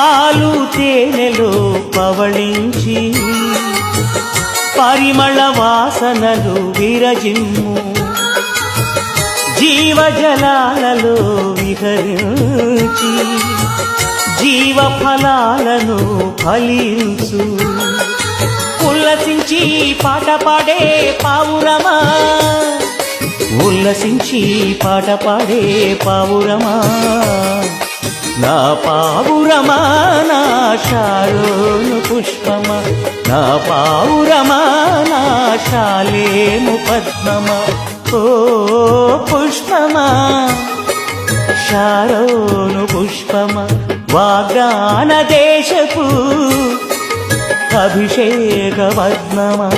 పాలు తేనెలో పవళించి పరిమళ వాసనలు విరజిమ్ము జీవజలాలలో విహరించి జీవ ఫలాలను ఫలించు ఉల్లసించి పాట పాడే పావురమా ఉల్లసించి పాట పాడే పావురమా నా పావురమా నా శాలోను పుష్పమా నా పావురమా నా శాలేము పద్మమా ఓ పుష్పమా శాలోను పుష్పమా వాగ్దాన దేశపు అభిషేక పద్మమా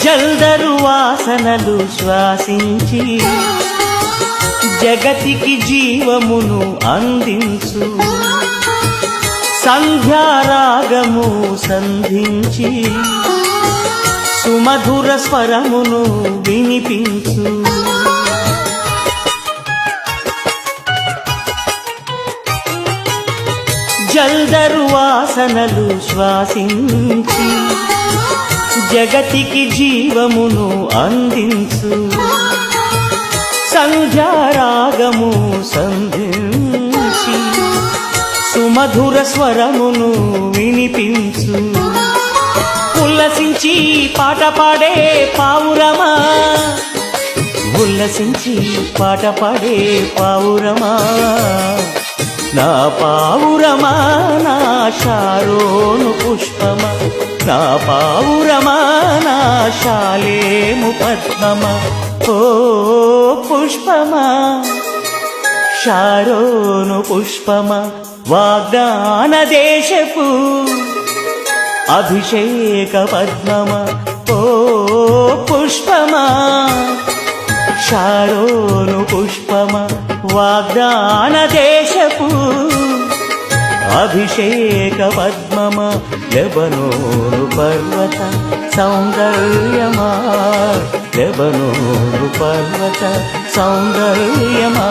జల్దరు వాసనలు శ్వాసించి జగతికి జీవమును అందించు సంధ్యారాగము సంధించి సుమధుర స్వరమును వినిపించు జల్దరు వాసనలు శ్వాసించి జగతికి జీవమును అందించు సంధ్యారాగము సంధించి సుమధుర స్వరమును వినిపించు ఉల్లసించి పాట పాడే పావురమా ఉల్లసించి పాట పాడే పావురమా నా పావురమా నా శాలోను పుష్పమా నా పావురమా నా శాలేము పద్మమా ఓ పుష్పమా శాలోను పుష్పమా వాగ్దాన దేశపు అభిషేక పద్మమా ఓ పుష్పమా శాలోను పుష్పమా వాగ్దాన దేశపు అభిషేక పద్మమా లెబనోను పర్వత సౌందర్యమా లెబనోను పర్వత సౌందర్యమా